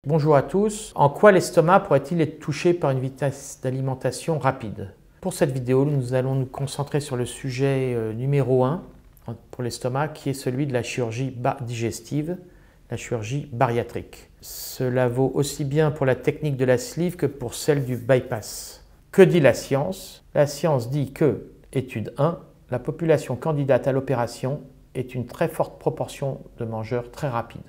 Bonjour à tous. En quoi l'estomac pourrait-il être touché par une vitesse d'alimentation rapide? Pour cette vidéo, nous allons nous concentrer sur le sujet numéro 1 pour l'estomac, qui est celui de la chirurgie digestive, la chirurgie bariatrique. Cela vaut aussi bien pour la technique de la sleeve que pour celle du bypass. Que dit la science? La science dit que, étude 1, la population candidate à l'opération est une très forte proportion de mangeurs très rapides.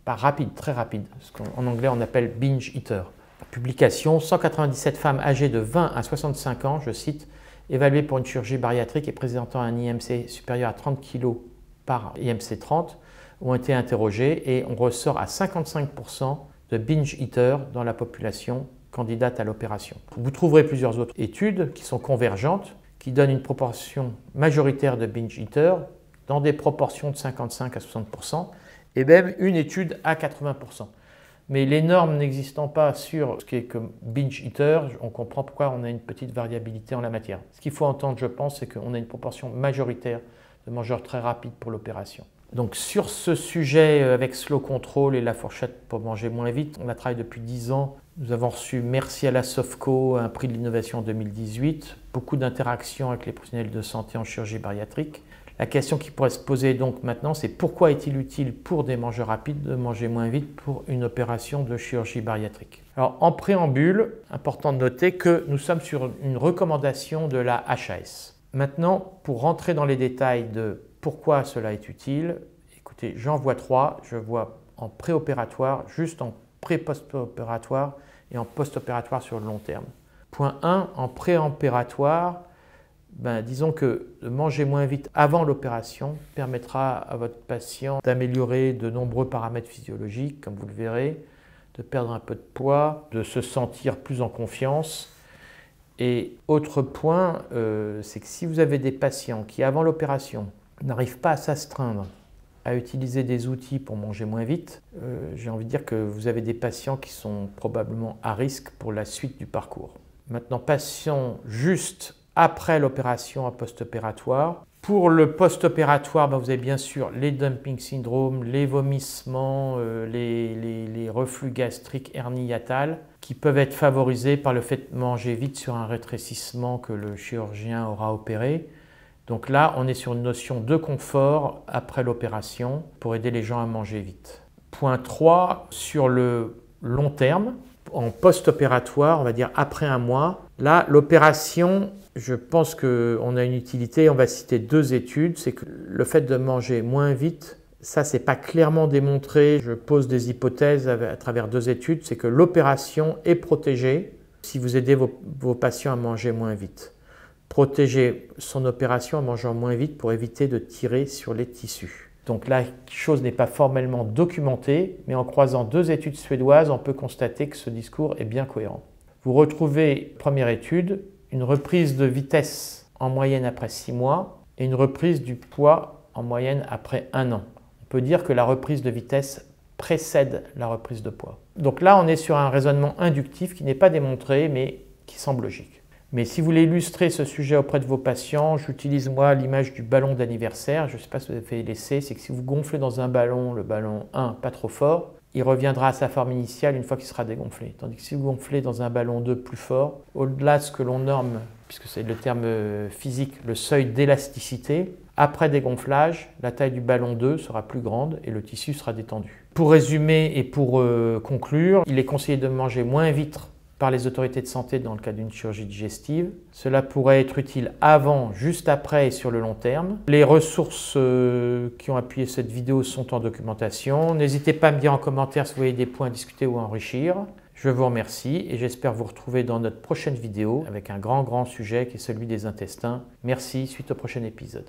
Pas rapide, très rapide, ce qu'en anglais on appelle binge eater. Publication, 197 femmes âgées de 20 à 65 ans, je cite, évaluées pour une chirurgie bariatrique et présentant un IMC supérieur à 30 kg par IMC 30, ont été interrogées et on ressort à 55% de binge eater dans la population candidate à l'opération. Vous trouverez plusieurs autres études qui sont convergentes, qui donnent une proportion majoritaire de binge eater dans des proportions de 55 à 60%, et même une étude à 80%. Mais les normes n'existant pas sur ce qui est comme binge eater, on comprend pourquoi on a une petite variabilité en la matière. Ce qu'il faut entendre, je pense, c'est qu'on a une proportion majoritaire de mangeurs très rapides pour l'opération. Donc sur ce sujet, avec Slow Control et la fourchette pour manger moins vite, on la travaille depuis 10 ans. Nous avons reçu, merci à la SOFCO, un prix de l'innovation en 2018, beaucoup d'interactions avec les professionnels de santé en chirurgie bariatrique. La question qui pourrait se poser donc maintenant, c'est pourquoi est-il utile pour des mangeurs rapides de manger moins vite pour une opération de chirurgie bariatrique? Alors en préambule, important de noter que nous sommes sur une recommandation de la HAS. Maintenant, pour rentrer dans les détails de pourquoi cela est utile, écoutez, j'en vois trois. Je vois en préopératoire, juste en pré-post-opératoire et en post-opératoire sur le long terme. Point 1, en préopératoire, disons que manger moins vite avant l'opération permettra à votre patient d'améliorer de nombreux paramètres physiologiques, comme vous le verrez, de perdre un peu de poids, de se sentir plus en confiance. Et autre point, c'est que si vous avez des patients qui, avant l'opération, n'arrivent pas à s'astreindre à utiliser des outils pour manger moins vite, j'ai envie de dire que vous avez des patients qui sont probablement à risque pour la suite du parcours. Maintenant, patients juste après l'opération à post-opératoire. Pour le post-opératoire, vous avez bien sûr les dumping syndromes, les vomissements, les reflux gastriques, hernie hiatale, qui peuvent être favorisés par le fait de manger vite sur un rétrécissement que le chirurgien aura opéré. Donc là, on est sur une notion de confort après l'opération pour aider les gens à manger vite. Point 3, sur le long terme, en post-opératoire, on va dire après un mois, là, l'opération, je pense qu'on a une utilité. On va citer deux études. C'est que le fait de manger moins vite, ça, c'est pas clairement démontré. Je pose des hypothèses à travers deux études. C'est que l'opération est protégée si vous aidez vos patients à manger moins vite. Protéger son opération en mangeant moins vite pour éviter de tirer sur les tissus. Donc la chose n'est pas formellement documentée, mais en croisant deux études suédoises, on peut constater que ce discours est bien cohérent. Vous retrouvez, première étude, une reprise de vitesse en moyenne après 6 mois et une reprise du poids en moyenne après 1 an. On peut dire que la reprise de vitesse précède la reprise de poids. Donc là, on est sur un raisonnement inductif qui n'est pas démontré, mais qui semble logique. Mais si vous voulez illustrer ce sujet auprès de vos patients, j'utilise moi l'image du ballon d'anniversaire. Je ne sais pas si vous avez fait l'essai, c'est que si vous gonflez dans un ballon, le ballon 1 pas trop fort, il reviendra à sa forme initiale une fois qu'il sera dégonflé. Tandis que si vous gonflez dans un ballon 2 plus fort, au-delà de ce que l'on norme, puisque c'est le terme physique, le seuil d'élasticité, après dégonflage, la taille du ballon 2 sera plus grande et le tissu sera détendu. Pour résumer et pour conclure, il est conseillé de manger moins vite par les autorités de santé dans le cas d'une chirurgie digestive. Cela pourrait être utile avant, juste après et sur le long terme. Les ressources qui ont appuyé cette vidéo sont en documentation. N'hésitez pas à me dire en commentaire si vous voyez des points à discuter ou à enrichir. Je vous remercie et j'espère vous retrouver dans notre prochaine vidéo avec un grand sujet qui est celui des intestins. Merci, suite au prochain épisode.